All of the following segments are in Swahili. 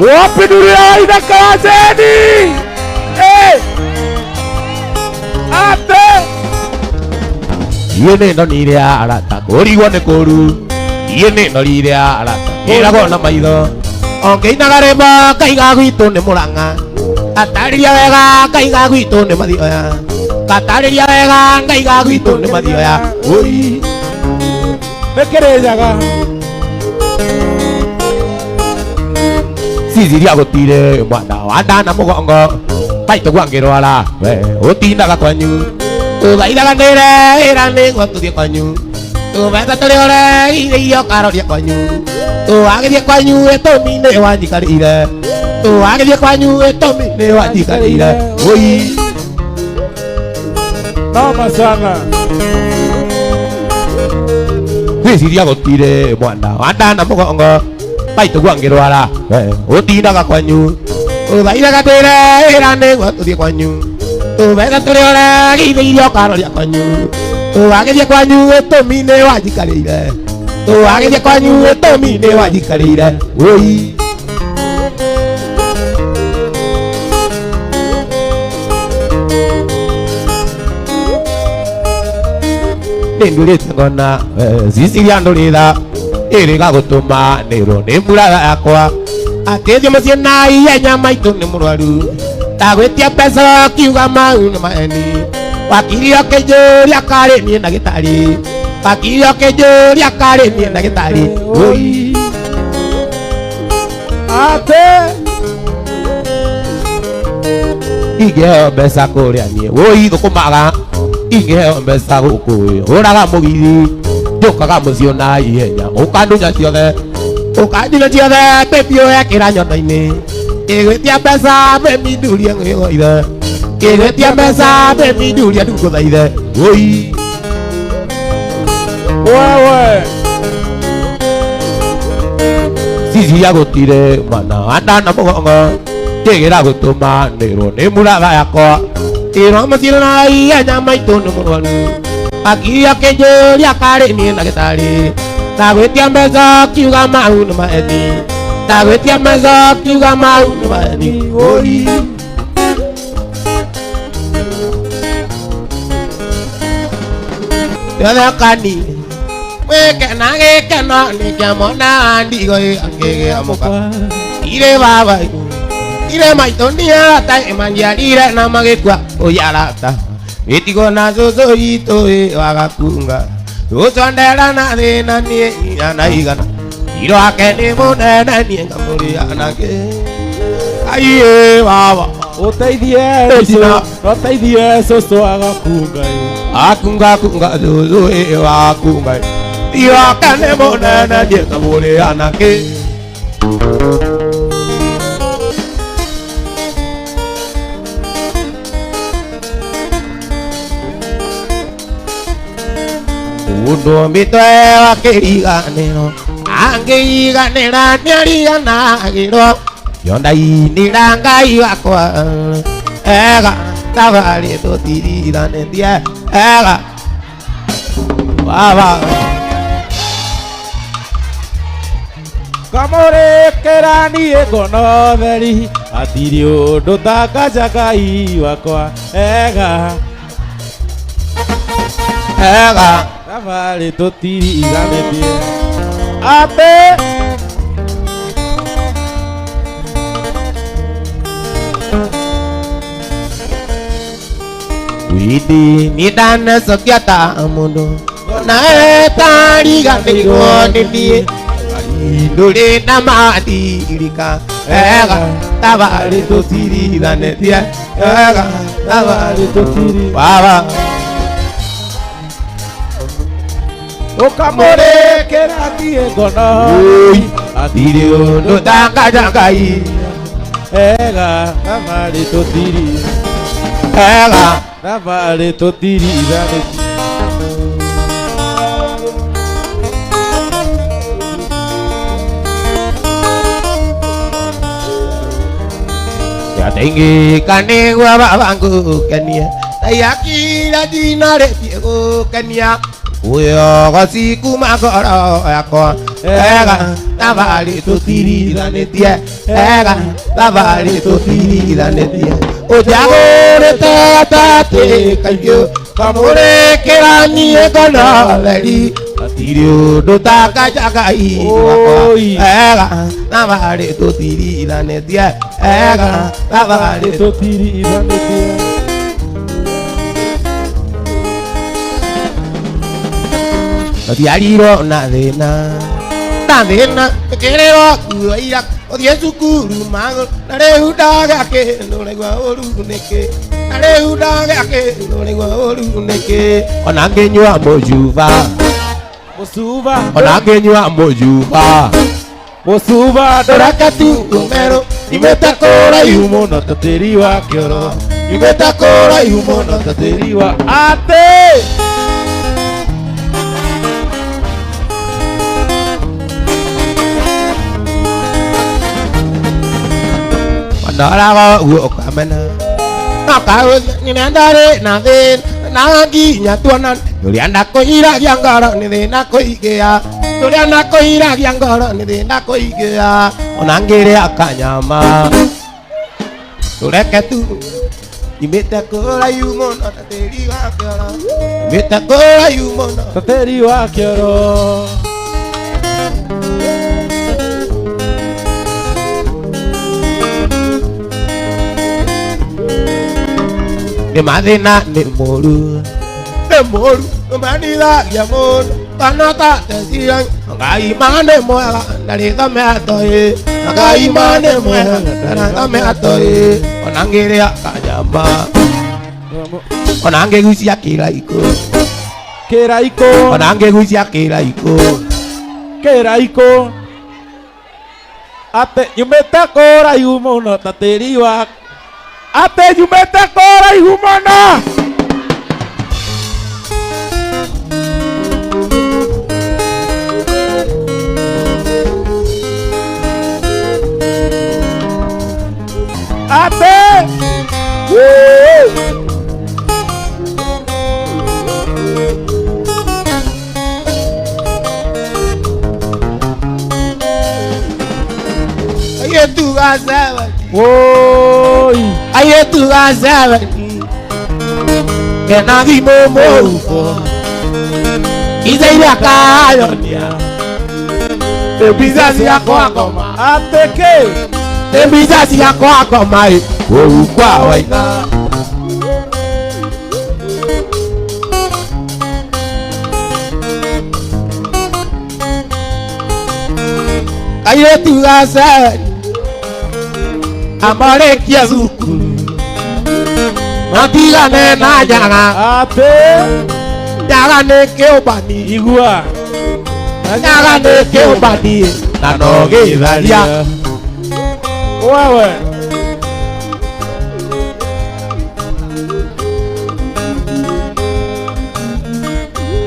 Wapindulia inakalazeni. Ate yene no niria arata kurigwo ni kuru yene no niria arata irago na maitho onge inagarema kaiga gwitu ni muranga atariria wega kaiga gwitu ni mathioya katariria wega kaiga gwitu ni mathioya oi mekerejaga Ciziria gutire mwana wanda na mugongo baitu gwangirwara we utinaga kwanyu ugairaga nire ira ni ngotuthie kwanyu ubeta turiore irio karoria kwanyu agithie kwanyu etomine wanjikarire agithie kwanyu etomine wanjikarire oi Mama sana Ciziria gutire mwana wanda na mugongo baitu gwangirwara we utinaga kwanyu ugairaga nire ira ni ngotuthie kwanyu ubeta turiore irio karoria kwanyu agithie kwanyu etomine wanjikarire agithie kwanyu etomine wanjikarire oi ndurite ngona Ciziria nduritha iriga gutuma niro ni muraga yakwa atithio mucii na ihenya maitu ni murwaru tagwitia mbeca kiuga mau ni maeni wakirio kinjuria kari nie na gitari wakirio kinjuria kari nie na gitari oi ate igeo mbeca kuria nie oi thukumaga igeo mbeca guku uraga mugithi ndukaga mucio na ihenya ukandunya ciothe pepio ekira nyondo-ini igwitia mbeca pemindurie ngwigothe igwitia mbeca pemindurie nduguthaithe oi wewe Ciziria gutire mwana wanda na mugongo ndigira gutuma niro ni muraga yakwa iro mucii na ihenya maitu ni murwaru akiria kinjuria kari nie na gitari tagwitia mbeca kiuga mau ni maeni tagwitia mbeca kiuga mau ni maeni oi Yadakani wekena gekena ni jamona ndigo angege amuka ire baba ire maitonia ta manjarire na magekwa oyarata itigo na zozo ito wagakunga usondera na thina nie na igana iro ake ni munene nie ngamuri anake aiye baba uteithie soso agakunga akunga zozo wakunga iro ake ni munene nie ngamuri anake Undo mitwe wakiriganiro angiriganira niariganagiro yondainira ngai wakwa ega tabari tutiriranithie ega baba kamurekera nie ngono theri atiri undu tangaja ngai wakwa ega tabari tutiriranithie ate widi nidana sokiata mundu naetariganirwo nithie nduri na matirika ega tabari tutiriranithie ega tabari tutiri baba ukamurekera nie ngono atiri undu tangaja ngai ega tabari tutiri ega tabari tutiriranithie yatengi kanigwa babangu kenia tayakira dina retie gukenia Uyo kosi kumakoro yako ega tabali tutiri danetia ega tabali tutiri danetia ojagore tatate kayo kamore kerani ekono leri atirio dotaka jagai wako ega tabali tutiri danetia ega tabali tutiri danetia Diariro na dena kerero kuira odie sukuru mago nare udaga ke no legwa oru neke nare udaga ke no legwa oru neke onangenywa mojuva onangenywa mojuva Mosuva dorakatu umero imetakora yumo no tateriwa kyoro imetakora yumo no tateriwa ate Nara wo kamena naka ni ndare na den na gi nyatuana yurianda ko ira gyangara ni de na ko igea yurianda ko ira gyangara ni de na ko igea onangere akanyama tureke tu imeta ko la yumo na tateri wa kyoro imeta ko la yumo na tateri wa kyoro de madena de moru manila ya mon kanata te sian ngai mane moa dari kame atoe ngai mane moa dari kame atoe onangere akanyama onange gusia kiraiko onange gusia kiraiko ate yumeta kora yumo no tateriwa ate yumeta kora humana ate aye tu azaba oi aye tu azaba que nadie me movo izaira kayonia te bizazi yako akoma ateke te bizazi yako akoma o kwa waina aye tu azaba amore kiazuku Natigane na jaga ate jaga ne keobani igua jaga ne keobani na noge daria wewe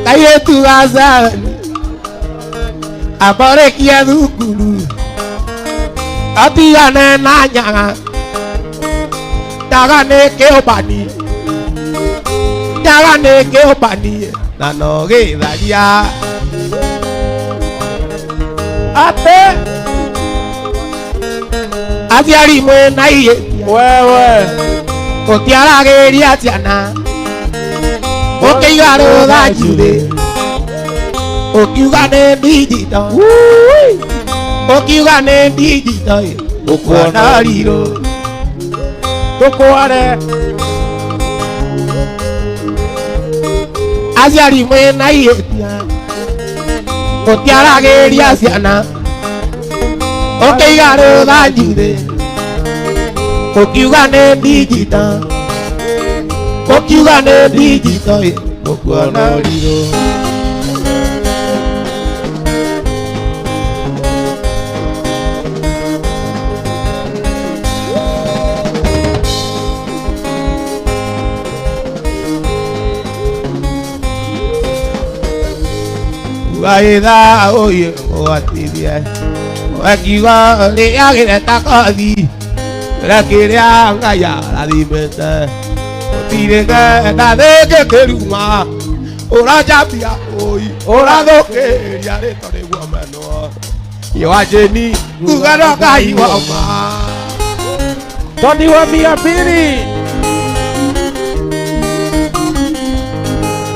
kaye tu azan amore kiazuku natigane na jaga jaga ne keobani na noge daria ate aziari mwe na iye wewe kotiara geria tiana okigaro da jude okiugane digito okiugane digito okwana riro tokoare aziari mwe na iye kotiara geria tiana okigaro da jude okiugane digito okwana riro Vaida oye oatidia Wakiwa le agire takadi La kiria ngaya la dimete Tirega na de que keruma Urajabia oi urathũkĩria rĩtwa nĩguo menwo iwajeni ngugano Ngai woma Tony wa mia mbili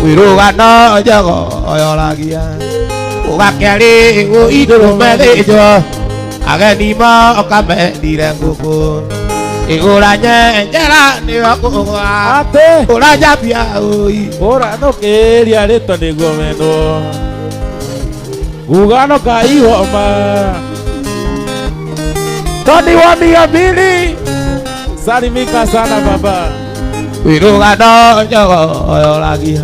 wirũgano njogo yoragia ũgakĩarĩ igũrũ methĩnjwo ageni moka mendire ngũkũ igũra nyenjera nĩyo kũgwa ũrajambia oi ũrathũkĩria rĩtwa nĩguo menwo ngugano Ngai woma Tony wa mia mbili salimika sana baba wirũgano njogo yoragia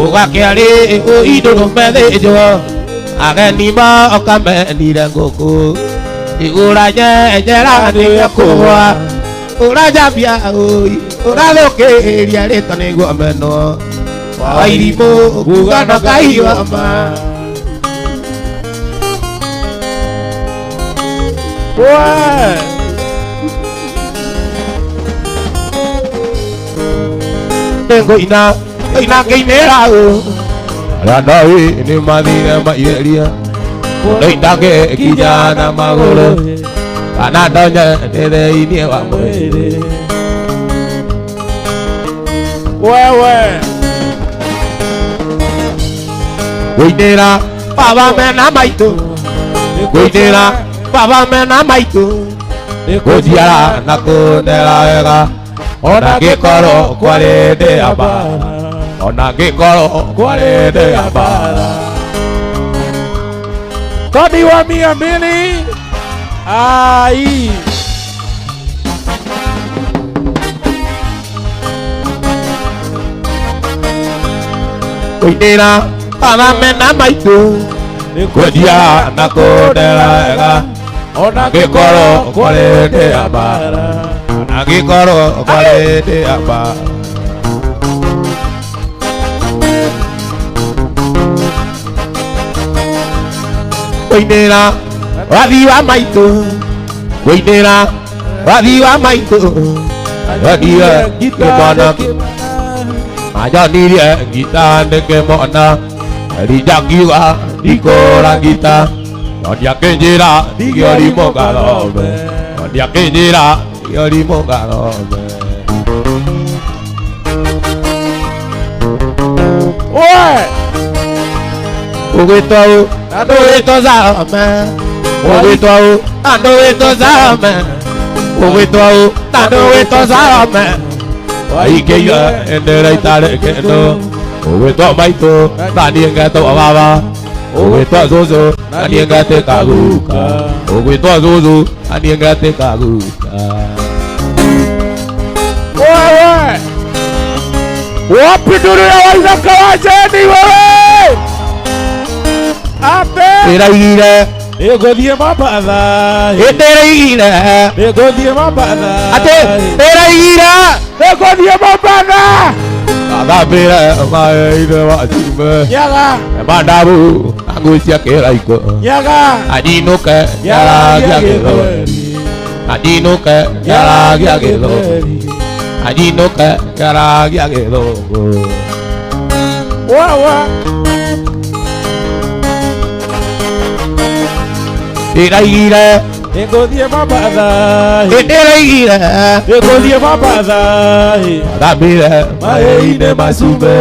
ũgakĩarĩ igũrũ methĩnjwo ageni moka mendire ngũkũ igũra nyenjera nĩyo kũgwa ũrajambia oi ũrathũkĩria rĩtwa nĩguo menwo wairimũ ngugano Ngai woma Ngoina ngĩinĩra arĩa ndoĩ nĩ mathire maireria ndoindage kinya na magũrũ kana ndonye thĩinĩ wa mwĩrĩ wewe ngũinĩra baba mena maitũ ngũinĩra baba mena maitũ gũthiara na kũndera wega ona ngĩkorwo kwarĩ ndĩ a mbara ona ngĩkorwo kwarĩ ndĩ a mbara Tony wa mia mbili ai ngũinĩra baba mena maitũ gũthiara na kũndera wega ona ngĩkorwo kwarĩ ndĩ a mbara ona ngĩkorwo kwarĩ ndĩ a mbara ngũinĩra wathi wa maitũ ngũinĩra wathi wa maitũ wendire ngĩmona majonirie ngita ndĩkĩmona rija kiuga ndikũra ngita ndiakĩnjĩra ndigĩorimũ gathombe ndiakĩnjĩra ndigĩorimũ gathombe ũgĩtwa ũ na ndũgĩtwo zame ũgĩtwa ũ na ndũgĩtwo zame ũgĩtwa ũ na ndũgĩtwo zame waikĩire endera itarĩ kĩndũ ũgĩtwa maitũ na niĩ ngetwo baba ũgĩtwa cũcũ na niĩ ngetĩka guka ũgĩtwa cũcũ na niĩ ngetĩka guka wewe wapi ndũrĩra wa ithaka wa Jeni wewe ape ĩraigire ĩgũthiĩ Mombatha ĩndĩraigire ĩgũthiĩ Mombatha atĩ ĩraigire ĩgũthiĩ Mombatha athambĩre maĩ-inĩ wa cumbĩ nyaga mandabu angũcia kĩraiko nyaga anyinũke nyaragia gĩthweri anyinũke nyaragia gĩthweri anyinũke nyaragia gĩthũngũ wawa ĩraigire ĩgũthiĩ Mombatha ĩndĩraigire ĩgũthiĩ Mombatha athambĩre maĩ-inĩ macumbĩ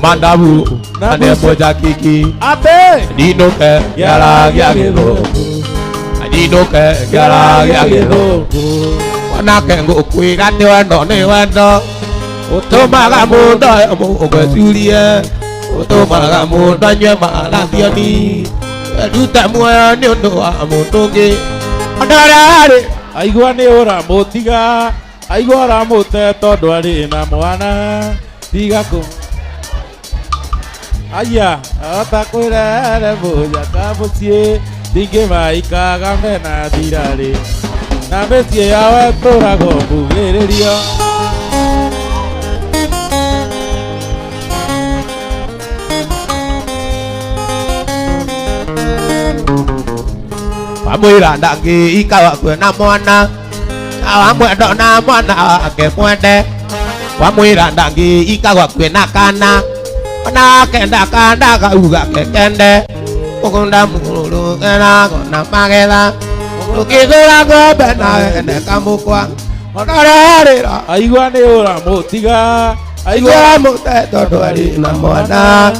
mandabu na nĩemwenja kiki ape anyinũke nyaragia gĩthũngũ anyinũke nyaragia gĩthũngũ onake ngũkwĩra nĩ wendo nĩ wendo ũtũmaga mũndũ ũgĩcurie ũtũmaga mũndũ anyue marathioni erute muoyo nĩ ũndũ wa mũndũ ũngĩ andũ arĩa arĩ aigua nĩ ũramũtiga aigua ũramũte tondũ arĩ na mwana tiga kũ aya atakwĩrere mũnyaka mũciĩ ndingĩmaikaga mena thirarĩ na mĩciĩ yao ĩtũragwo mbugĩrĩrio wamwĩra ndangĩika kwĩna mwana wamwenda na mwana wake mwende wamwĩra ndangĩika kwĩna kana na kenda kanda kauga kende okunda mulu kena kona magela okigora gobe na ene kamukwa onarera aigua nĩ ũramũtiga aigua mũte tondũ arĩ na mwana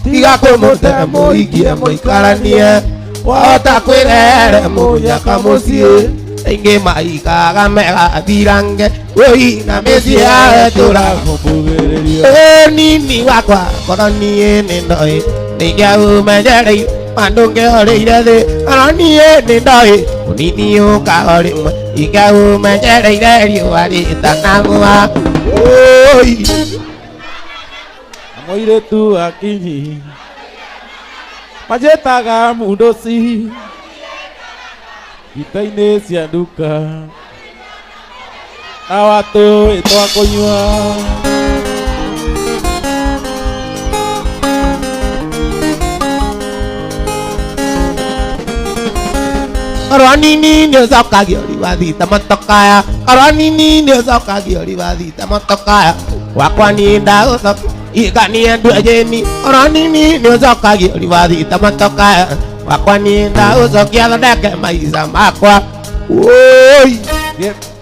tiga kũmũte mũikie mũikaranie wahota kwĩrehere mũnyaka mũciĩ aingĩ maikaga megathirange wĩina mĩciĩ yawe tũrakũmbugĩrĩrio nini wakwa korwo niĩ nĩ ndoĩ nĩingĩaũmenyereire mandũngĩhoreire thĩ korwo niĩ nĩ ndoĩ ũnini ũkaho rĩmwe ingĩaũmenyereire riũa rĩtanagũa mũirĩtu akinyi manjĩtaga mundoci ita-inĩ cia nduka na watũ twa kũnyua korwo nini nĩ ũcokagio ribathi ta motokaya korwo nini nĩ ũcokagio ribathi ta motokaya wakwa niĩ ndaũcokia igania ndwejeni korwo nini nĩ ũcokagio ribathi ta motokaya wakwa niĩ ndaũcokia thondeke maica makwa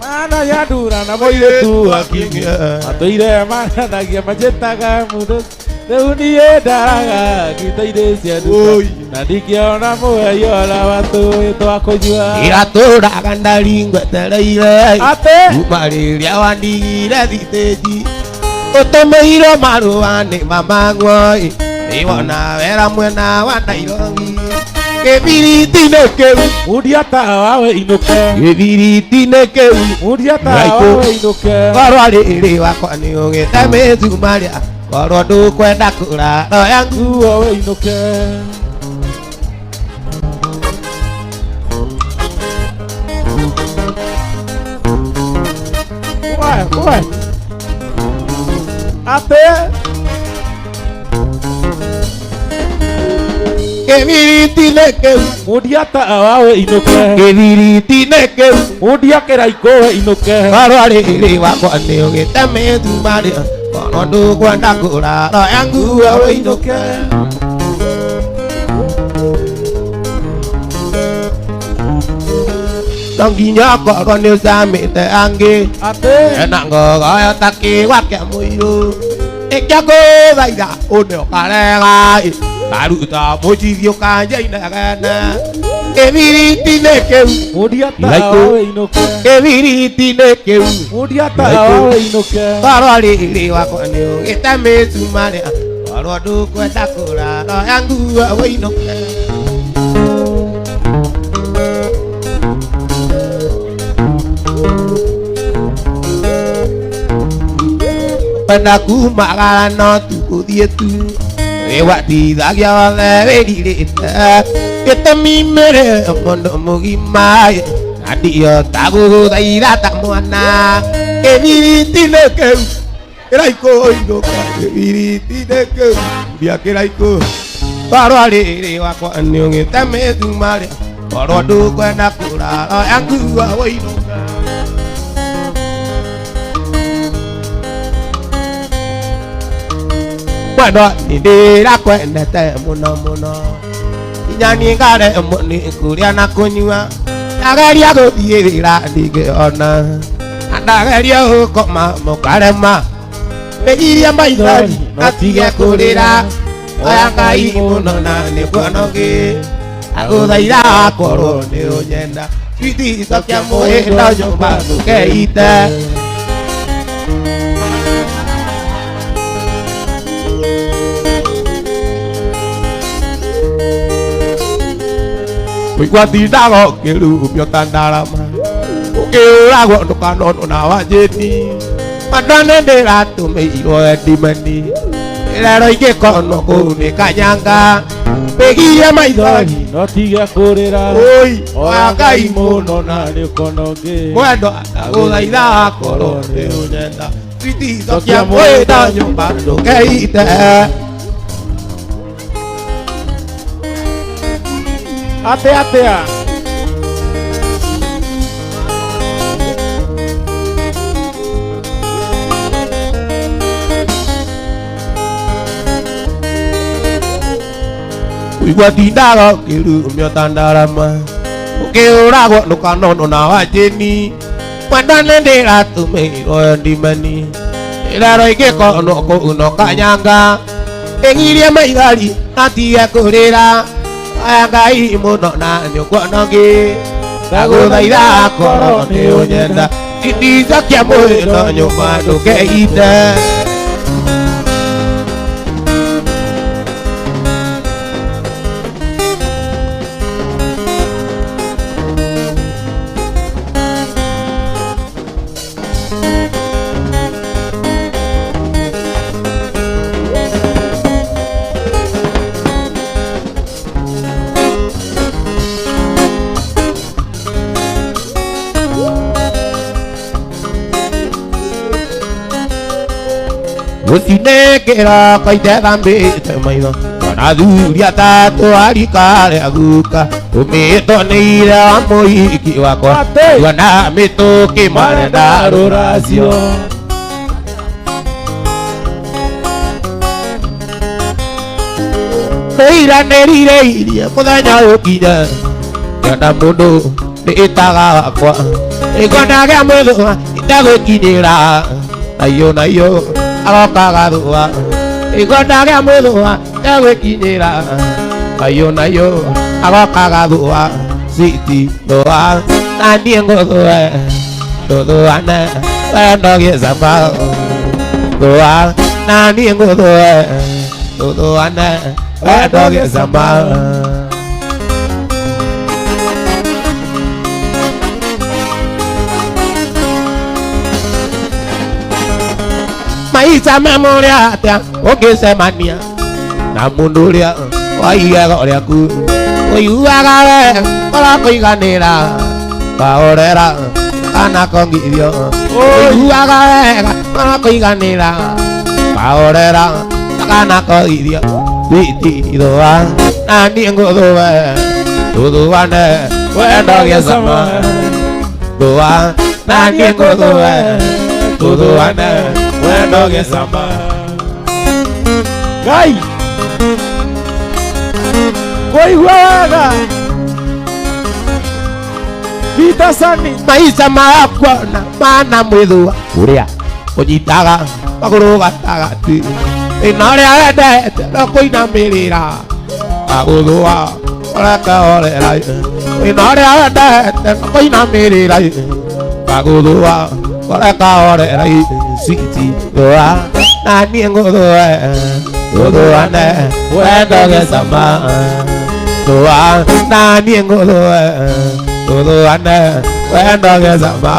mana ya ndura na mũirĩtu akinyi matũire mananagia manjĩtaga mundoci rĩu niĩ ndaraga ngita-inĩ cia nduka na ndingĩona mũheiora watũ twa kũnyua iratũraga ndari ngwetereire kuma rĩrĩa wandigire thitĩnji ũtũmĩirwo marũa nĩ mamaguo nĩwona wera mwena wa Nairobi gĩbiriti-inĩ kĩu mundia tawa wĩinũke gĩbiriti-inĩ kĩu mundia tawa wĩinũke korwo rĩrĩ wakwa nĩ ũgĩte mĩcumarĩa korwo ndũkwenda kũra roya nguo wĩinũke atĩ gĩbiriti-inĩ kĩu mundia tawa wĩinũke gĩbiriti-inĩ kĩu mundia kĩraikũ wĩinũke korwo rĩrĩ wakwa nĩ ũgĩte mĩcumarĩa korwo ndũkwenda kũra roya nguo wĩinũke no nginya korwo nĩ ũcamĩte angĩ ena ngogoyo ta kĩgwa kĩa mũirũ ĩkĩa ngũthaitha ũne ũkarega karuta mũcithio kanjainegene gĩbiriti-inĩ kĩu mundia tawa wĩinũke gĩbiriti-inĩ kĩu mundia tawa wĩinũke korwo rĩrĩ wakwa nĩ ũgĩte mĩcumarĩa korwo ndũkwenda kũra roya nguo wĩinũke kwenda kumagara no tũgũthiĩ tu wĩwatithagia wothe wĩrirĩte gĩtũmi mĩrĩ mũndũ mũgima na ndihota gũgũthaitha ta mwana gĩbiriti-inĩ kĩu kĩraikũ inũka gĩbiriti-inĩ kĩu mbia kĩraikũ korwo rĩrĩ wakwa nĩ ũgĩte mĩcumarĩa korwo ndũkwenda kũra roya nguo wĩinũka mwendwa nĩ ndĩrakwendete mũno mũno nginya niĩ ngaremwo nĩ kũrĩa na kũnyua ndageria gũthiĩ wĩra ndingĩona na ndageria gũkoma mũkarema mĩgiria maithori na tige kũrĩra oya Ngai mũno na nĩ kuonogi agũthaitha akorwo nĩ ũnyenda switi cokia mũhĩndo nyũmba ndũkeite ũigwatindaga ũkĩrumio ta ndarama ũkĩũragwo ndũkanonwo na wanjĩni mandone ndĩratũmĩirwo endimeni ĩrero ingĩkonwo kũu nĩ kanyanga mĩgirie maithori no tige kũrĩra oya Ngai mũno na nĩ ũkonoge mwendwa agũthaitha akorwo nĩ ũnyenda switi cokia mwĩhĩndo nyũmba ndũkeite atĩa Uiguatindaga kirumio tandarama ukiuragwo nukanono na wajeni mwendane ndĩratũmĩirwo ndimani ĩrero ingĩkono kũu kanyanga ĩgirie maithari atige kũrĩra aya Ngai mũno na nyũkwanangĩ ndagũthaitha korwo nĩ ũnyenda ndicokia mwĩro nyũmba ndũkeite Usinekera kaite thambĩte maitho athuri atatũ arika rĩa guka tũmĩtoneire wa mũhiki wakwa tuona mĩtũkĩ marenda rũracio nĩiranĩrire irie mũthenya ũkinya ngĩona mũndũ nĩĩtaga wakwa ĩkona gĩa mwĩthũa itagũkinyĩra nayo agokaga thũa igonda gĩa mwĩthũa ndagwĩkinyĩra nayo agokaga thũa citi thũa na niĩ ngũthũe ndũthũane wendo gĩcama thũa na niĩ ngũthũe ndũthũane wendo gĩcama maisha memoria atia ũngĩcemania na mũndũ ũrĩa wa igego rĩaku ũiguaga we ũrakũiganĩra kahorera kana kongithio ũiguaga wega ũrakũiganĩra kahorera kana kongithio twiti thũa na niĩ ngũthũe tũthũane wendo gĩcama thũa na niĩ ngũthũe tũthũane wendo gĩcama Ngai kũigua wega Peter Sani maisha makwa na mana mwĩthũa ũrĩa ũnyitaga magũrũ gatagatĩ ĩna ũrĩa wendete no kũinamĩrĩra agũthũa ũrekahorera ĩna ũrĩa wendete no kũinamĩrĩra agũthũa ũrekahorera citi thũa na niĩ ngũthũe tũthũane wendo gĩcama thũa na niĩ ngũthũe tũthũane wendo gĩcama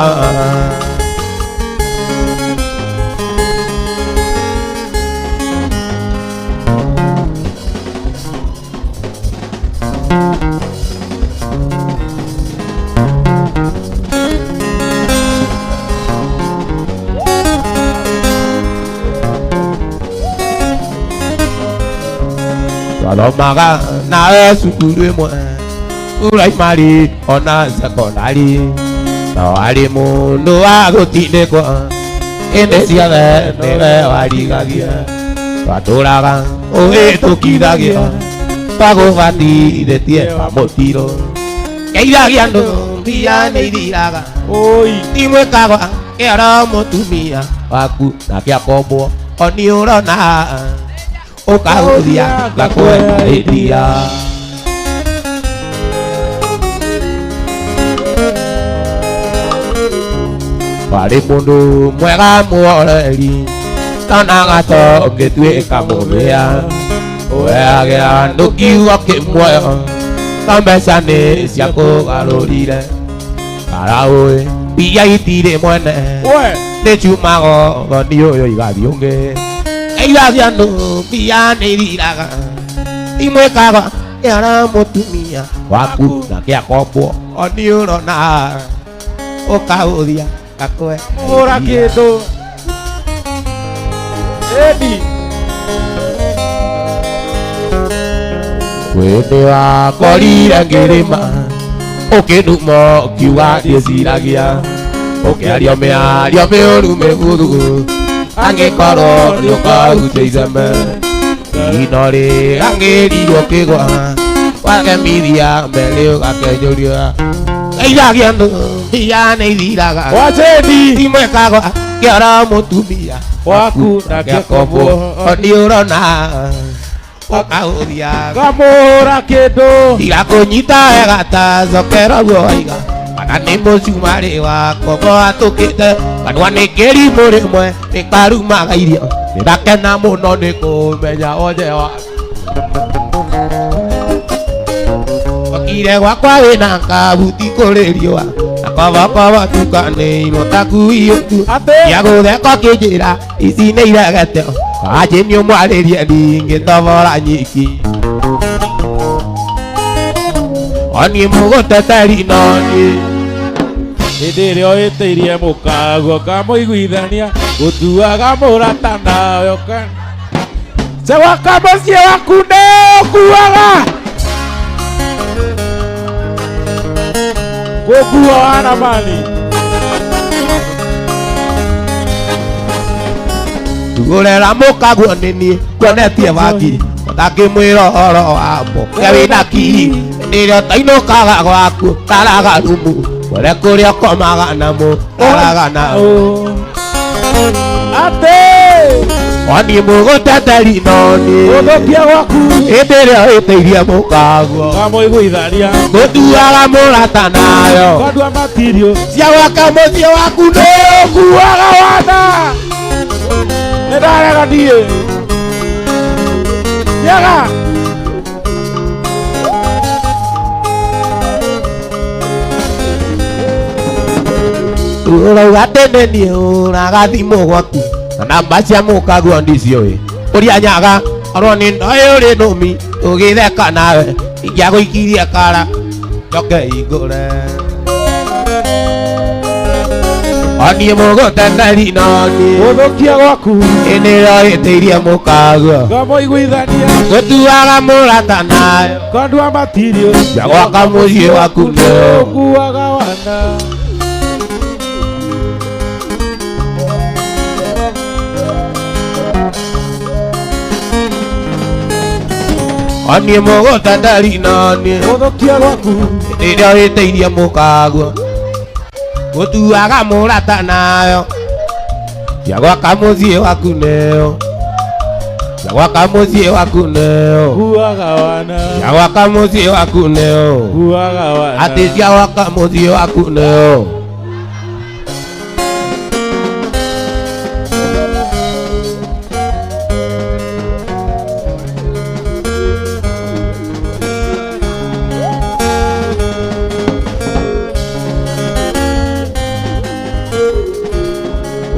Twathomagha nawe cukuru ĩmwe primary ona secondary na warĩ mũndũ wa gũtindĩkwo hĩndĩ ciothe nĩwe warigagia twatũraga ũhĩtũkithagia twagũbatithĩtie mũtiro ngeithagia andũ mbia nĩithiraga timwĩkagwa kĩoro mũtumia waku na gĩakombwo oni ũrona ũkahũthia ngakwenderia warĩ mũndũ mwega muoreri tonaga to ũngĩtuĩka mũthĩa ũheagĩra andũ kiugo kĩmwe to mbeca nĩ cia kũgarũrire karaũĩ mbia itirĩ mwene nĩ ciumaga thoni ũyũ igathiĩ ũngĩ eithagia andũ mbia nĩithiraga imwĩkaga kĩara mũtumia waku na gĩakombwo oni ũrona ũkahũthia gakwe ũra kĩndũ ĩni wĩndĩ wakorire ngĩrĩma ũkĩnduma ũkiuga ndĩciragia ũkĩaria mĩario mĩũru mĩhũthũ angĩkorwo nĩũkahutĩra iceme ino rĩ angĩrirwo kĩgwa wakemiria mbele ugakenjuria iragia ndu iya nĩ ithiraga wajeni imwekagwo kĩoro mũtumia waku na kĩakombo oni ũrona ũkahũthia ngamũra kĩndũ irakũnyita wega ta thokero guo waiga kana nĩ mũcumarĩ wa kombo atũkĩte kanua nĩ kĩrimũ rĩmwe nĩkarumaga irio nĩndakena mũno nĩ kũmenya onje wa okire gwakwa wĩna kabuti kũrĩ riũa na kobokobo tukanĩirwo takuiũtu gĩagũtheko kĩnjĩra ici nĩ iregete wanjĩni ũmwarĩrie ningĩ tobora nyiki oni mũgũteteri noni hĩndĩ ĩrĩa ũhĩtĩirie mũkaguo kamũiguithania gũtuaga mũrata nawe cewaka mũciĩ waku nĩ ũkuaga gũkua wana mani tugũrera mũkaguo nĩ niĩ kuonetie baki ndakĩmwĩra ũhoro wamo ke wĩna kii nĩrĩo tainũkaga gwaku taraga rumu kũrĩa kũrĩa ũkomaga namo taraga nao atĩ oni mũgũteteri noni ũthũkia gwaku hĩndĩ ĩrĩa ũhĩtĩirie mũkaguo kamũiguithania gũtuaga mũrata nayo kandua matirio cia gwaka mũciĩ waku nĩ ũkuaga wana nĩndarega niĩ yega ũrauga tene niĩ ũraga thimũ gwaku na namba cia mũkaguo ndicioĩ ũria nyaga orwo nĩ ndoĩ ũrĩ nũmi ũgĩtheka nawe ingĩagũikirie kara njoke hingũre oni mũgũteteri noni ũthũkia gwaku hĩndĩ ĩrĩa ũhĩtĩirie mũkaguo kamũiguithania gũtuaga mũrata nayo kandua matirio cia gwaka mũciĩ waku nĩ ũkuaga wana oni mũgũteteri noni ũthũkia gwaku hĩndĩ ĩrĩa ũhĩtĩirie mũkaguo gũtuaga mũrata nayo cia gwaka mũciĩ waku nĩyo cia gwaka mũciĩ waku nĩyo kuaga wana cia gwaka mũciĩ waku nĩyo kuaga wana atĩ cia gwaka mũciĩ waku nĩyo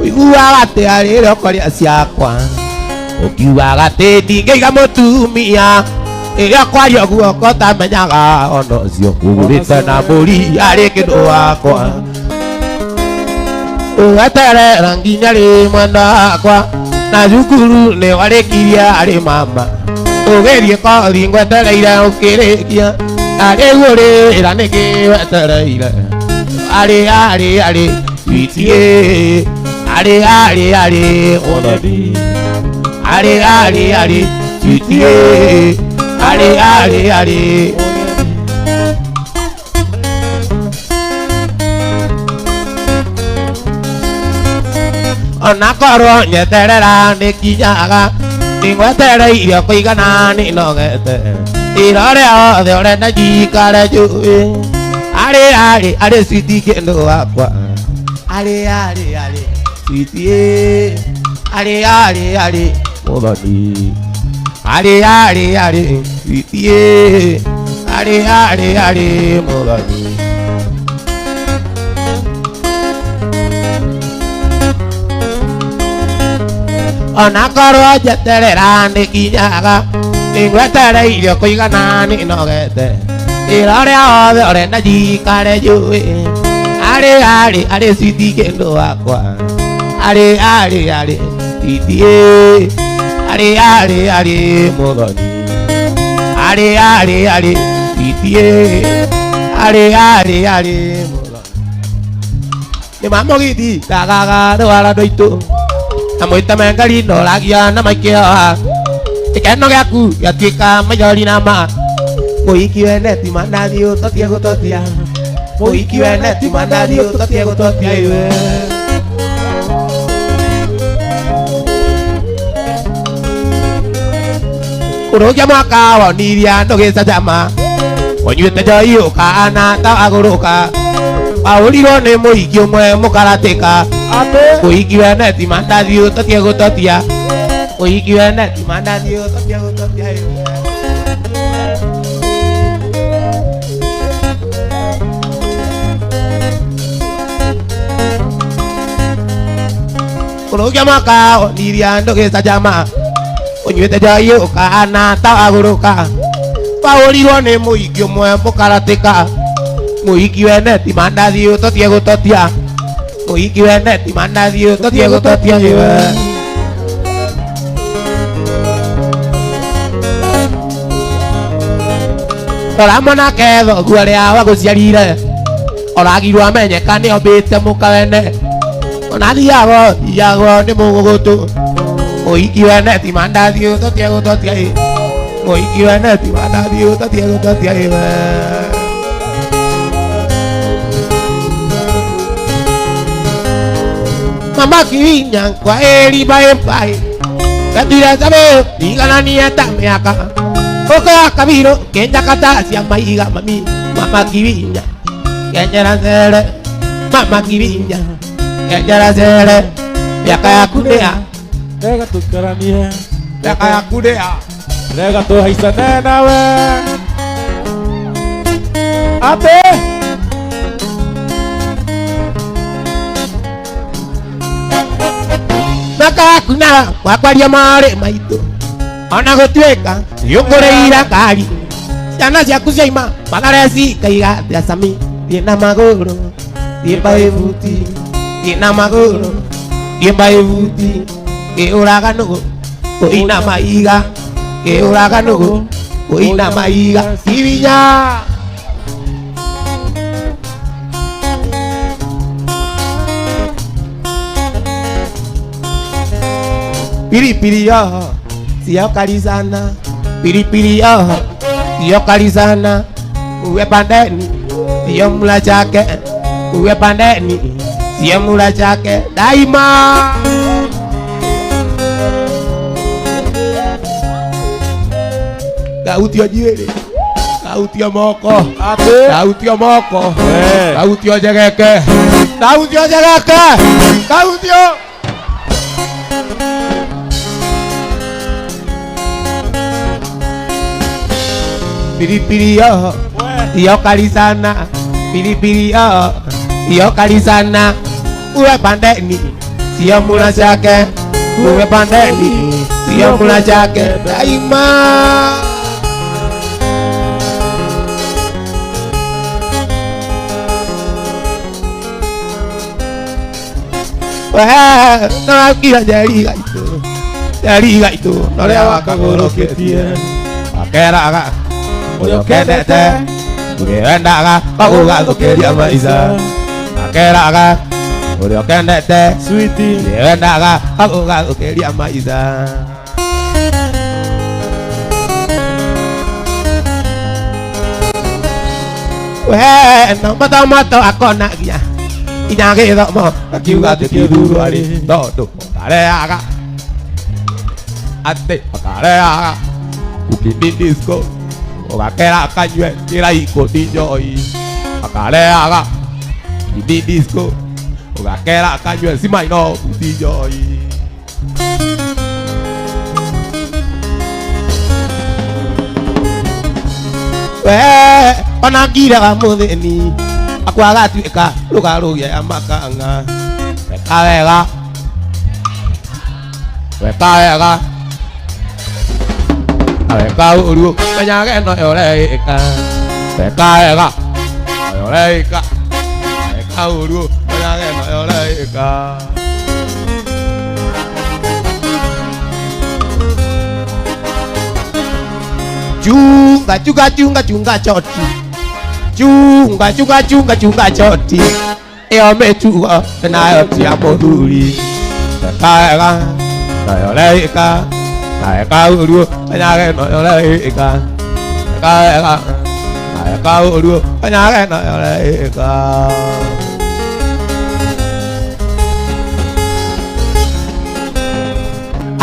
ũiguaga atĩ arĩrĩ ũkoria ciakwa ũkiugaga atĩ ndingĩiga mũtumia ĩrĩa kwaria guoko tamenyaga ona ũcio ũgũrĩte na mbũri arĩ kĩndũ wakwa ũgeterera nginya rĩ mwenda wakwa na cukuru nĩ warĩkirie arĩ mama ũgerie kothi ngwetereire ũkĩrĩkia na rĩu ũrĩra nĩkĩ wetereire arĩ witiĩ arĩ mũthoni arĩ witiĩ arĩ ona korwo nyeterera nĩkinyaga nĩngwetereire kũigana nĩnogete ira ũrĩa othe ũrenda njikare njũĩ arĩ switi kĩndũ wakwa arĩ switi arĩ mũthoni arĩ switi arĩ mũthoni ona korwo njeterera nĩkinyaga nĩngwetereire kũigana nĩnogete ĩra ũrĩa othe ũrenda njikare njũĩ arĩ switi kĩndũ wakwa arĩ switi arĩ mũthoni arĩ switi arĩ mũthoni nĩ mamũgithi ndagaga rwara ndũitũ na mwĩteme ngari ndoragia na maikĩoha gĩkeno gĩaku gĩatuĩka maithori na ma Moiki weneti mandadio totia gototia. Moiki weneti mandadio totia gototia iwe. Kuroja mwaka wa niria ndoge sajama. Onyuete joyo kana ta agoroka. Pauliro ne moiki umwe mukarateka. Moiki weneti mandadio totia gototia. Moiki weneti mandadio totia gototia iwe. Kuroja mwaka wa niria ndoge sajama. Onyuete joyo kana ta agoroka. Pauliro ne moiki umwe mukarateka. Moiki weneti mandadio totia gototia. Moiki weneti mandadio totia gototia iwe. Ora mwana ketho guaria wa guciarire. Oragirwo amenyeka ni ombite mukawene. Ona thiago ni mugugutu. Moiki weneti mandadio totia gototia iwe. Moiki weneti mandadio totia gototia iwe. Mama kiwinya kwa eri bae bae. Katira sabe digana ni ata meaka. Oka kabiro kenya kata sia maiga mami. Mama kiwinya kenyera sere. Mama kiwinya kenyera sere. Miaka ya kudea Lega tukarania. miaka ya kudea. Lega tu haisane nawe. Ate. Miaka kuna wakwaria mare maitu. Ona gutweka yukureira kari. Ciana ciaku ciaima magareci kaiga thasami. Thiena maguru thiemba ibuti. Thiena maguru thiemba ibuti. Kiuraga nugu kuina maiga. Kiuraga nugu kuina maiga. Kiwinya pilipili yo sio kali sana. Pilipili yo sio kali sana. Uwe pandeni sio mula chake. Uwe pandeni sio mula chake. Daima Kauti ojire. Kauti omoko. Ate. Kauti omoko. Eh. Kauti ojegeke. Kauti ojegeke. Kauti o pilipili yo sio kali sana. Pilipili yo sio kali sana. Uwe pandeni sio mula chake. Uwe pandeni sio mula chake. Daima na kira jari gaitu noria wakagoroketie akeraga uyo kendete uriendaga bagugathukiria maica akeraga urio kendete Sweetie. uriendaga bagugathukiria maica. No mato akonagia inyage thomo akiuga tikithurwari tondu akareaga ate akareaga ukindi disco ugakera akanywe kiraiko ndinjoi akareaga ukindi disco ugakera akanywe simaino ndinjoi. Ona ngira muthini akwaga tuika rugarugia ya makanga weka wega weka uru menyage no yoreika weka wega yoreika weka uru menyage no yoreika. Chunga choti chunga choti eo mechuga nayo tia moduri kaega nayo leika kaega uru menyage no yoreika Kau dulu banyak nak mereka.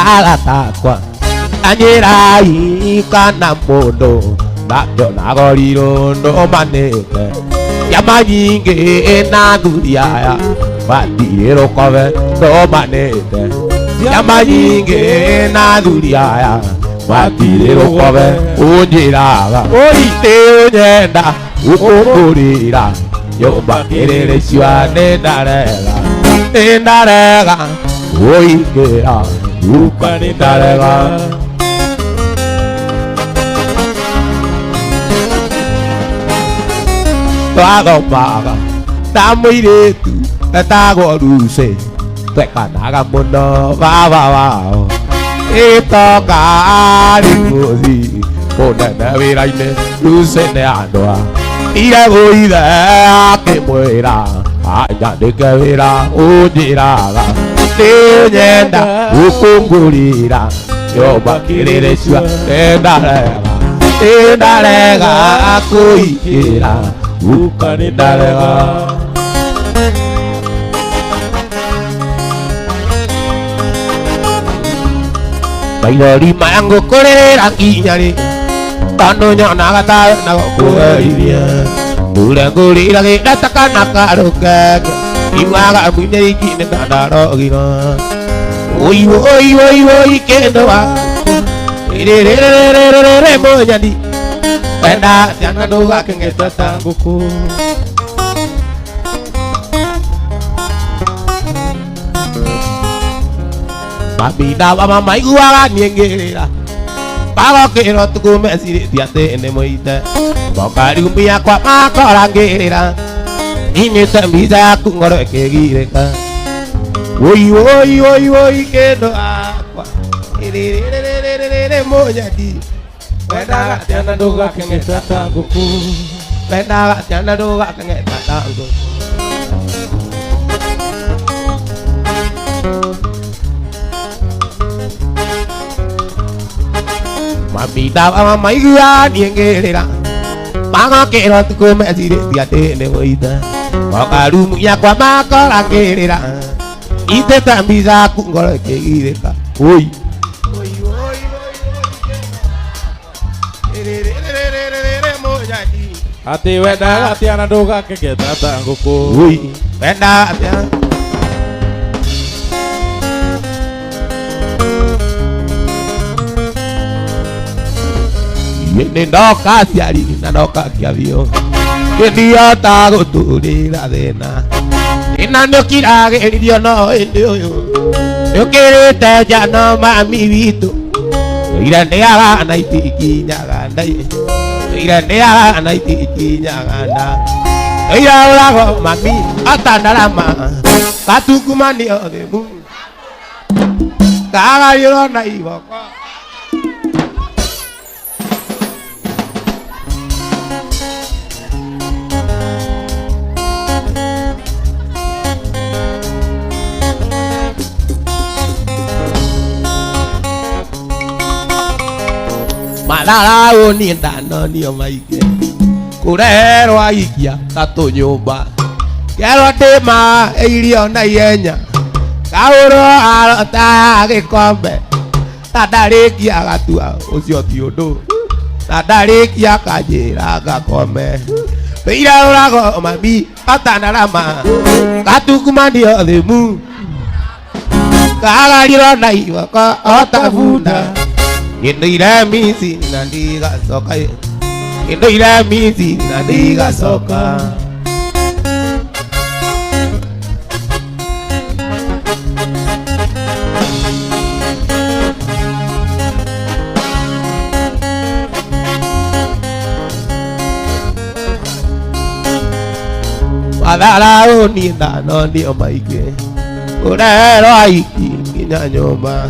Alat takwa anjirai kana bodo nak jona goriro no maneke yamajinge na dunia ya batiro kove no maneke yamajinge na dunia ya batiro kove ujiraga oite onyenda ukurira yo bakirere siwane ndarega oikera Upani darega Tago paga Tamuiretu Tago ruse Teka naga mundo Va Ito kari Kona na viraine Ruse ne andoa Ira goida Que muera Aya de que vera Ujiraga Tenda ukungurira yo bakirire swa endarega akuikira ukanindarega bailori mango korera kinyari tano nyona gata na kuiria ngurangurira gitakana karuka Iwaga munyeri kine kandaro gino Oi kendo wa Re monyadi Penda tiana doga kengeta tanguku Babida mama mai uwaga niengerera Pago kero tuku mesiri tiate ene moite Bokari umbia kwa makorangerera Ini bisa aku ngorek kegireka Woi kendo aqua Ini mau jadi Penda tiana doga kengeta tanguku Penda tiana doga kengeta tanguku Mabida ama mai gua niengerera Pago kero tuku mesiri tiate ene moite Wakarumu ya kwa makorangerera Ite bisa aku ngorek kegireka Woi mau jadi Hati weda hati anak doga kegeta tangguku Woi weda hati Ini doka siari na doka kiavio Dia tago tu di la dena Inando kirage dio no indio yo kere te ya no mami vito Irande aga na itiki nyaga ndai Irande aga na itiki nyaga nda Ira ora mami atandalama katukumani odemu Kaga yo na iboko Malala oni ndano ni omaike kurero aikia tatu nyumba kero ndima irio na ihenya kauro arota gikombe tandarikia gatua ucio ti undu tandarikia kanjira gakome ira urago mami atanarama gatukumanio thimu kagariro na iboko otavunda Indo ira misi nandiga soka Indo ira misi nandiga soka Wadala oni ndano ndi omaike Urero aiki kinya nyumba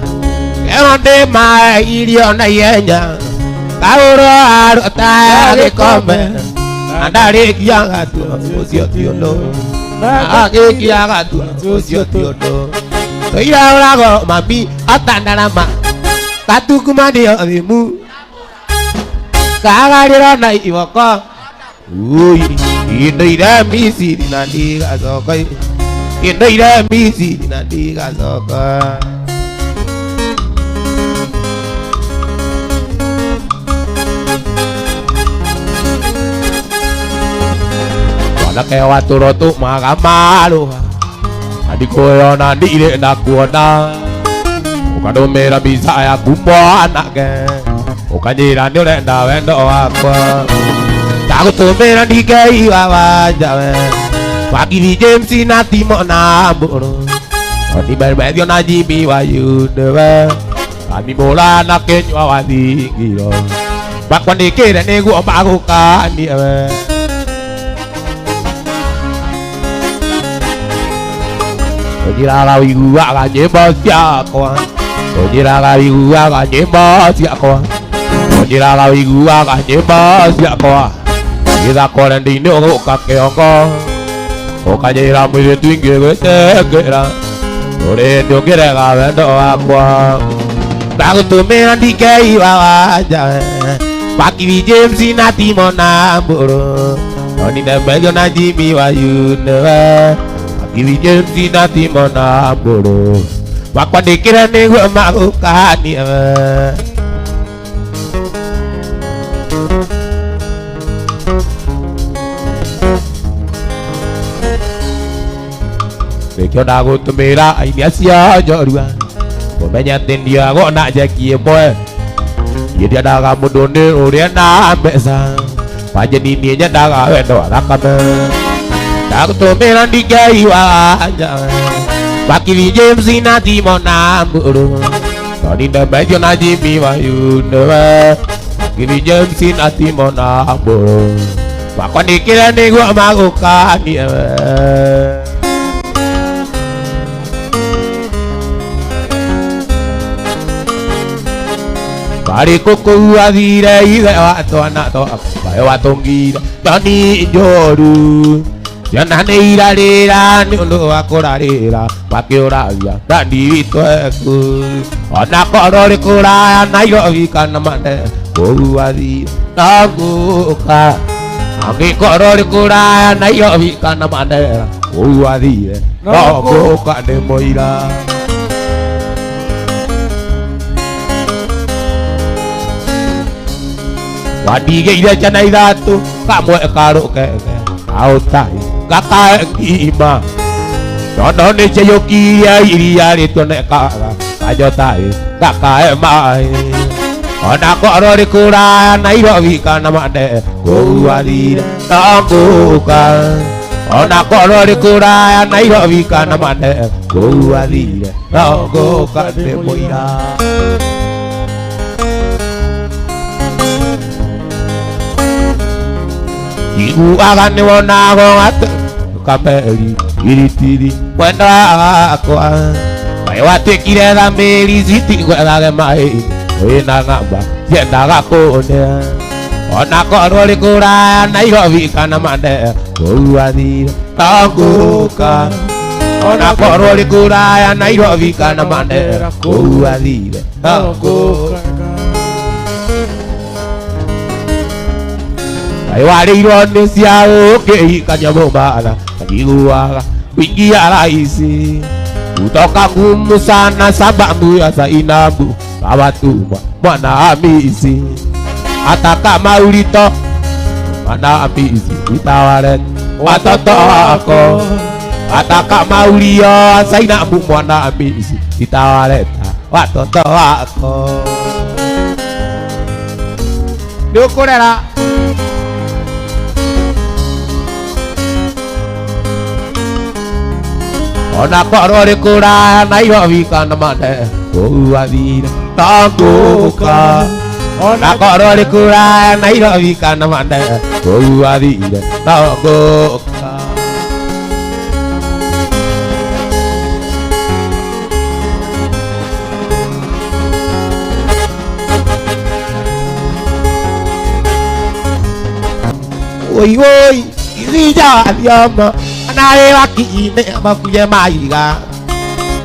Eronde ma irio na yenya Kauro arota gikombe Andari kianga tu ucio tiondo Age kianga tu ucio tiondo Toira urago mami atandarama Katukumani odimu kagarira na iboko ui indoire misiri na ndiga zoko indoire misiri na ndiga zoko Lake watu rotu magamaru adikoyona ndire na kuona ukadomera bisa ya kumwanake ukanyira ni urenda wendo wakwa ndagutumira ndikei wawanjawe wakiri James na Timo na Mburu onimermedio na Jimmy wa Yunewe amimura na Kenywa wa Thingiro bakwandikire niguo magukanie Ojiraga wiguaga nyĩmbo ciakwa Ojiraga wiguaga nyĩmbo ciakwa Ojiraga wiguaga nyĩmbo ciakwa Gĩthako renda-inĩ ũgũka kĩongo Ũkanyĩra mũirĩtu ingĩgwĩtĩkĩra Ũrĩ ndũngĩrega wendo wakwa Ndagũtũmĩra ndikei wawanja Wakiri James na Timo na Mburu Onimermedio na Jimmy wa Yunewe Wakiri James na Timo na Mburu Wakwandĩkĩre nĩguo magũkanie Nĩkĩo ndagũtũmĩra aini acio njorua Kũmenya atĩ ndiagwo na njeki ĩmwe Niĩ ndiendaga mũndũ nĩ ũrĩa na mbeca Wanjeni niĩ nyendaga wendo wa thakame Ndagũtũmĩra ndikei wanja Wakiri James na Timo na Mburu Onimermedio na Jimmy wa Yunewe Wakiri James na Timo na Mburu Wakwandĩkĩre nĩguo magũkanie Bari kũkũu athire ithe wa twana twakwa Kaĩ watũngire Joni njoru Ciana nĩ irarĩra nĩ ũndũ wa kũrarĩra Makĩũragia Dandi witũ eku Ona korwo rĩ kũraya Nairobi kana Mande Kũu athire no ngũka Angĩkorwo rĩ kũraya Nairobi kana Mandera Kũu athire no ngũka ndĩ mũira Wandigĩire ciana ithatũ kamwe karũkenge Aũtai gakae ngima Nono nĩ njeyũkirie iria rĩtuonekaga Kanjotai gakae maĩ Ona korwo rĩ kũraya Nairobi kana Mande Kũu athire no ngũka Ona korwo rĩ kũraya Nairobi kana Mande Kũu athire no ngũka ndĩ mũira Iguaga nĩ wonago atĩ Kameri iritiri mwenda wakwa Kaĩ watuĩkire thamĩri citigwethage maĩ Wĩna ng'amba ciendaga kũnĩa Ona korwo rĩ kũraya Nairobi kana Mande Kũu athire no ngũka Ona korwo rĩ kũraya Nairobi kana Mande Kũu athire no ngũka Warĩirwo nĩ cia ũkĩhika nyamũmana Akiguaga kuingia rahisi Kutoka ngumu sana sababu ya Zainabu Kawatuma mwana Hamisi Hata kama ulito mwana Hamisi Nitawaleta watoto wako Hata kama ulioa Zainabu mwana Hamisi Nitawaleta watoto wako Nĩũkũrera Ona korwo rĩ kũraya Nairobi kana Mande Kũu athire no ngũka Ona korwo rĩ kũraya Nairobi kana Mande Kũu athire no ngũka Oi oi Izija thioma Nawe wakiine makuye maiga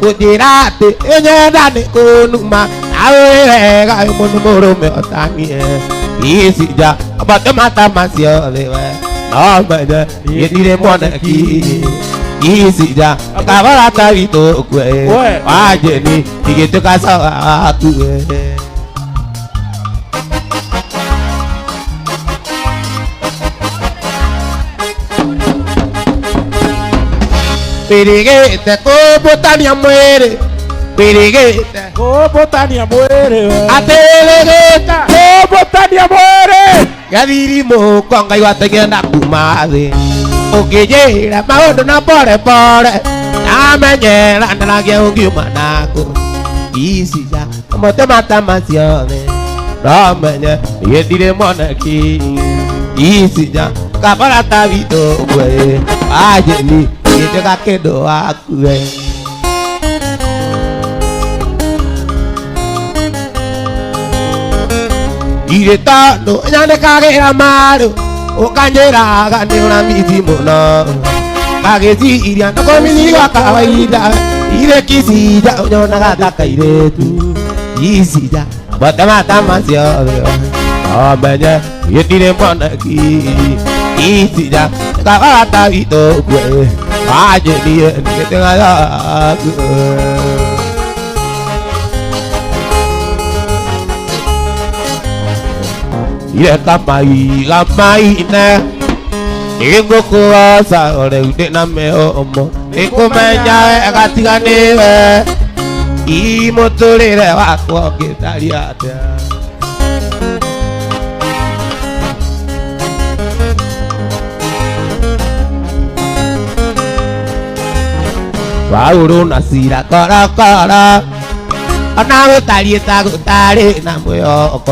Kũnjĩra atĩ nyenda nĩ kũnuma Nawe wega mũndũ mũrũme otanie Easy ja, about the mata masio lewe. No manya, yetire monaki. Easy ja, kabala tawito kwe. Wajeni, igeto kasawa kwe. Piriguete, Botania muere. Piriguete, Botania muere. Atelegeta, Botania muere. Yadirimo, Conga y Batagana Kumade. Okeyera, Maodo na pore. Amanyera, Nanagia Ugumanaco. Easy, como te mata mansiones. Ramanya, yetire monarchy. Easy, Cabara Tavito, güey. Ayeli. Kita kedo aku Ireta no nyane kage amaro o kanjera gane una mizimo no kage si iria no komini wa kawaida ire kisi ja nyona gata kaire tu isi ja batama tamasio amanya yetire monaki isi ja kawata ito kwe aje dia ni tengah aku ia kamai na ingo kuasa oleh udik name omo iku menyawe katigane we imotore wakwa kita lihat Wauru nasira kara Anawe tali tagu tali namuyo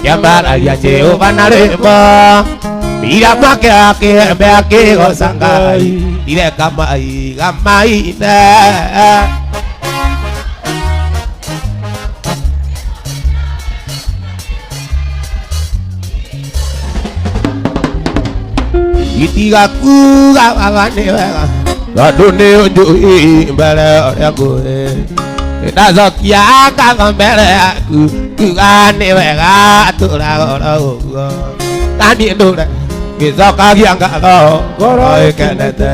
Yambara ya Jehova narema Mira make ake me ake gosangai Dire kamai na Itiga ku gavane wega Radone ujui mbele aku Itazokia kaka mbele aku Kugane wega tula Tani ndure Izoka gianga koro ikenete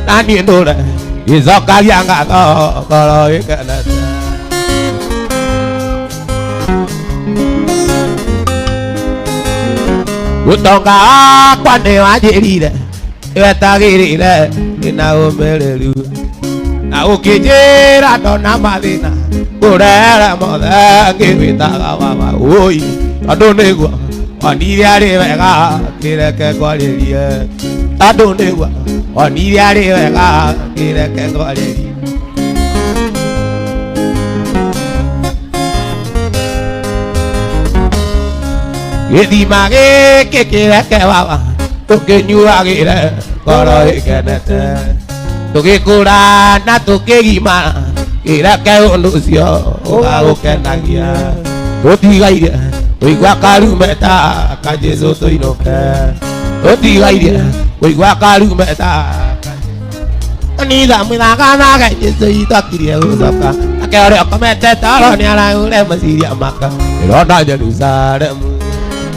Tani ndure Izoka gianga koro ikenete Utonga kwane wajirire Iwetagirire Ina umelelu Na ukijira dona madina Kurere mothe Kivitaga wawa Ui Adonegwa Waniria rivega Kireke kwaririe Adonegwa Waniria rivega Kireke kwaririe Githima gĩkĩ kĩreke wawa tũkĩnyuagĩre ngoro ĩkenete tũgĩkũra na tũkĩgimara kĩreke ũndũ ũcio ũgagũkenagia tũtigaire kũigua karumeta ka Jesũ tũinũke tũtigaire kũigua karumeta Anitha mwĩthaganaga Jesũ itwakirie gũcoka nake ũrĩa ũkomete toro nĩaraũre meciria maka ĩronda Jerusalemu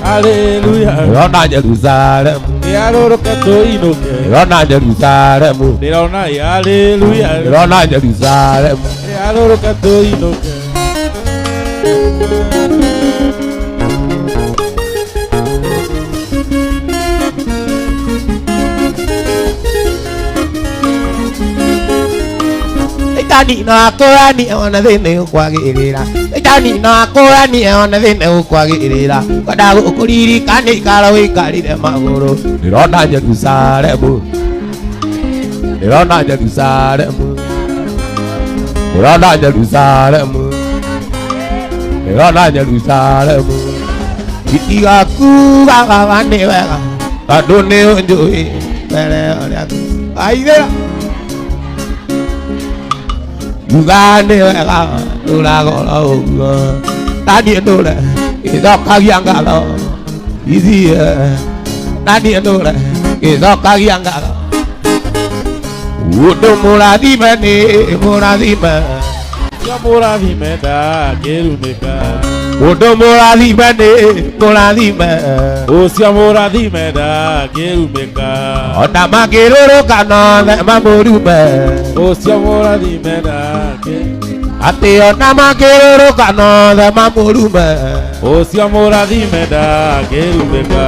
Hallelujah. Rona Jerusalem. Yaroroka toinoke. Rona Jerusalem. Rona hallelujah. Rona Jerusalem. Yaroroka toinoke. Itani na korani ona thine kwagirira Itani na korani ona thine kwagirira Kodago ukuriri kani ikaro ikarire maguru Nirona Jerusalemu Nirona Jerusalemu Nirona Jerusalemu Nirona Jerusalemu Itigaku gagavane wega Kadone unjui Bere oriaku Aidera Ugane wega Ulagola ugo Tadi endure Izoka giangalo Izi Tadi endure Izoka giangalo Udo muradime ni Muradime Ya muradime da Keruneka Mundo morathime ni morathime Ucio morathime ndangĩrumĩka Ona mangĩrũrũkana thĩ mamũrume Ucio morathime ndangĩrumĩka Ati ona mangĩrũrũkana thĩ mamũrume Ucio morathime ndangĩrumĩka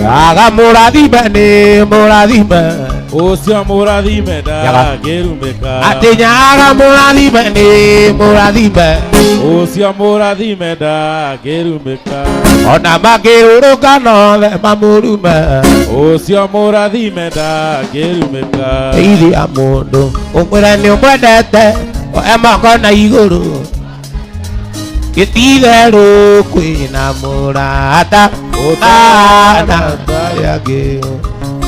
Aga morathime ni morathime Ucio morathime ndangĩrumĩka Ati nyaga morathime ni morathime Ucio morathime ndangĩrumĩka Ona mangĩrũrũkana thĩ mamũrume Ucio morathime ndangĩrumĩka Iria mũndũ ũmwĩre nĩ ũmwendete oe moko na igũrũ Gĩtitherũ kwĩna mũrata ũtana ngĩ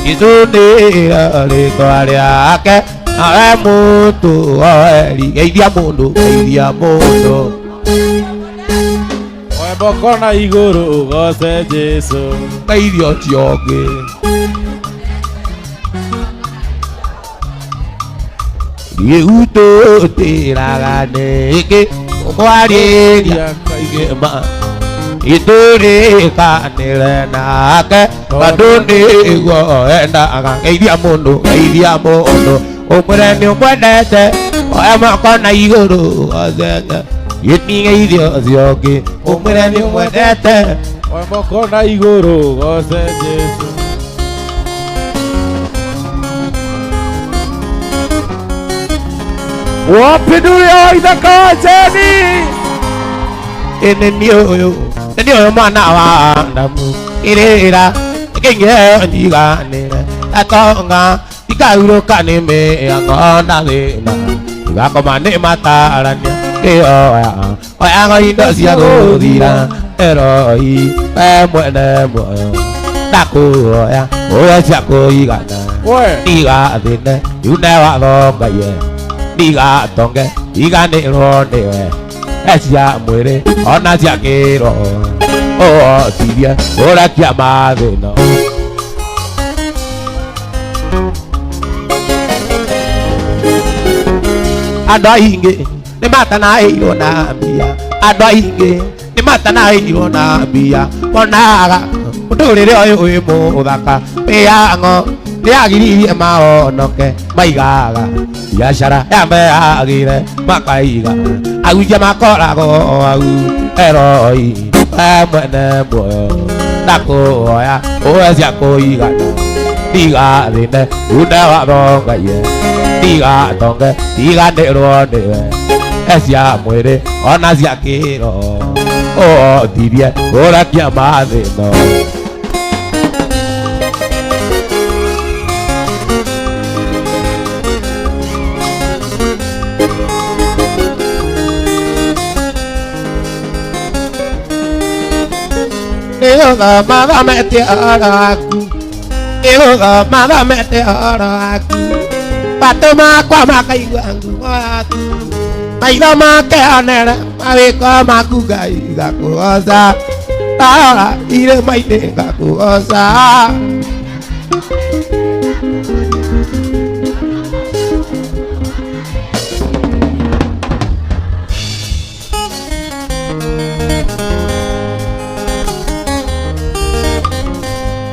Gĩcũnĩra rĩtwa rĩake nawe mũndũ oeri Geithia mũndũ geithia mũndũ Oe moko na igũrũ ũgoce Jesũ Geithia ũcio ũngĩ Gĩgũtũtĩraga nĩkĩ Mwarĩria kaigĩma Itũrĩkanĩre nake Tondũ nĩguo endaga Geithia mũndũ Ũmwĩre nĩ ũmwendete oe moko na igũrũ gocete Gĩtigeithia ũcio ũngĩ Ũmwĩre nĩ ũmwendete Oe moko na igũrũ ũgoce Jesũ Wapindulia ithaka wa Jeni Ĩnĩ nĩ ũyũ mwana wa ndamu Irĩra Kĩngĩheo njiganĩre Atonga Ikaurũka nĩ mĩango na thĩna Igakoma nĩ matarania Kĩoya Oyaga indo cia gũthira Eroi We mwene muoyo Ndakũhoya Oya cia kũigana Ndigathĩne Yune watho Ngai Ndigatonge Iganĩrwo nĩwe Cia mwĩrĩ Ona cia kĩroho Ũhotithie Ũrekia mathĩna Andũ aingĩ nĩ matanahĩirwo na mbia Andũ aingĩ nĩ matanahĩirwo na mbia Monaga mũtũrĩre ũyũ wĩ mũthaka Mĩhang'o nĩyagiririe mahonoke Maigaga biacara yambeagĩre makaiga Ahunjia makoragwo hau Eroi We mwene muoyo Ndakũhoya Ũhe cia kũigana Ndigathĩne Yune watho Ngai Ndigatonge Iganĩrwo nĩwe Cia mwĩrĩ Ona cia kĩroho Ũhotithie Ũrekia mathĩna Nĩgũtha mathamete ũhoro waku Nĩgũtha mathamete ũhoro waku Matũ makwa makaigua ngumo yaku Maitho makeonera mawĩko maku Ngai ngakũgoca Ndarora irĩma-inĩ ngakũgoca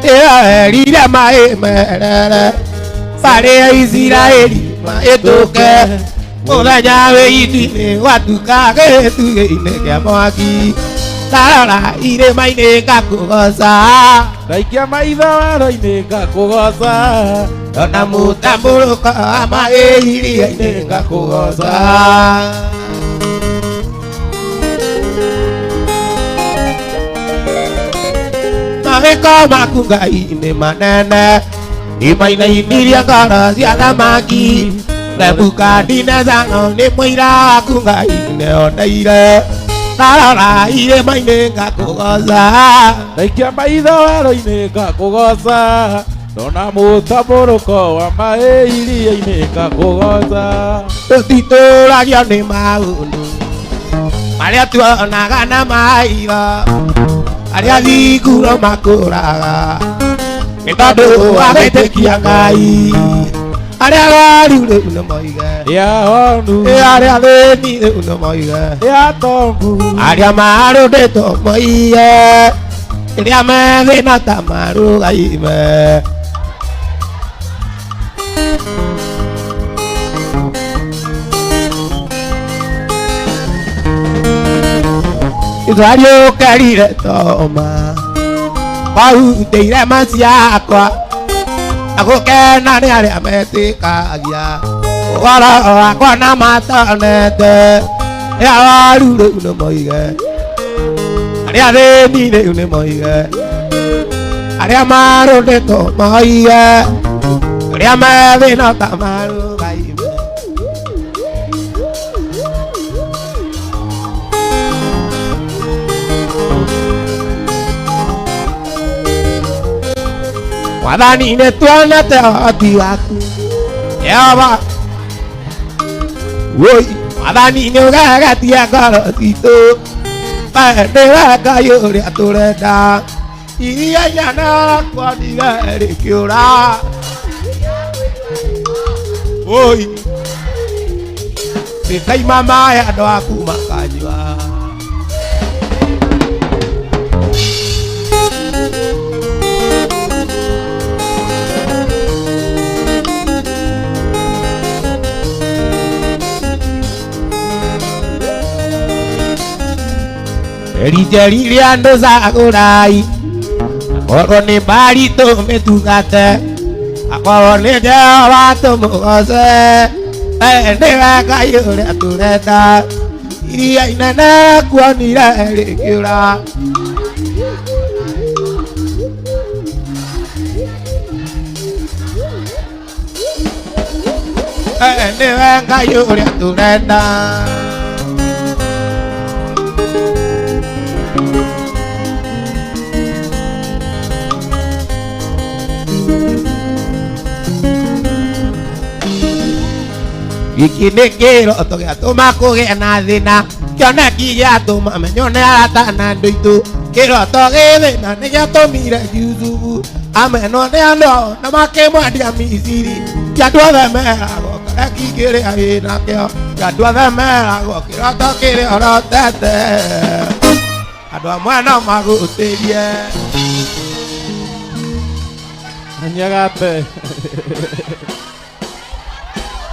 Erire maĩ merere Barĩ Isiraeli mahĩtũke Mũthenya wĩ itu-inĩ gwatuka gĩtugĩ-inĩ kĩa mwaki Ndarora irĩma-inĩ ngakũgoca Ndaikia maitho werũ-inĩ ngakũgoca Ona mũtambũrũko wa maĩ iria-inĩ ngakũgoca Mawĩko maku Ngai nĩ manene Imaina-inĩ iria ngoro cia thamaki Nebukadinezaro nĩ mũira waku Ngai nĩoneire Ndarora irĩma-inĩ ngakũgoca Ndaikia maitho werũ-inĩ ngakũgoca Ndona mũtambũrũko wa maĩ iria-inĩ ngakũgoca Tũtitũragio nĩ maũndũ marĩa tuonaga na maitho Arĩa thinguro makũraga Nĩtondũ wa gwĩtĩkia Ngai. Arĩa arwaru rĩu nĩ moige, arĩa athĩni rĩu nĩ moige, arĩa marũndĩtwo moige, rĩrĩa me thĩna ta marũgaime. Rĩũkĩrire toma wahutĩire maciakwa na gũkena nĩ arĩa metĩkagia ũhoro wakwa na matonete. Arĩa arwaru rĩu nĩ moige, arĩa athĩni rĩu nĩ moige, arĩa marũndĩtwo moige, rĩrĩa me thĩna ta marũgaime. Mwathani nĩ tuonete ũhoti waku Jehova. Mwathani nĩ ũgegetie ngoro citũ, we nĩwe Ngai ũrĩa tũrenda. Iria inene kuonire rĩkĩũra, rĩkaima maĩ andũ aku makanyua. Rijeri rĩa andũ cagũrai, akorwo nĩ mbari tũmĩtungate, akorwo nĩ Jehova tũmũgoce, we nĩwe Ngai ũrĩa tũrenda. Iria inene kuonire rĩkĩũra, we nĩwe Ngai ũrĩa tũrenda. Gĩkĩ nĩ kĩroto gĩatũma kũgĩa na thĩna, kĩoneki gĩatũma menywo nĩ arata na andũ aitũ. Kĩroto gĩthĩna nĩ gĩatũmire Jusufu amenwo nĩ andũ ao na makĩmwendia Misiri. Andũ othe meragwo kareki kĩrĩa wĩnakĩo, andũ othe meragwo kĩroto kĩrĩa ũrotete, andũ amwe no magũtĩrie. Anyagate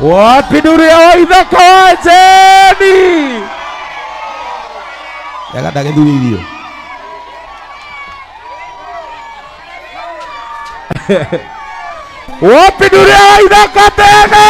wapi nuru ya Waithaka wa Jeni? Yaga gĩthurĩirio. Wapi nuru ya Waithaka tena?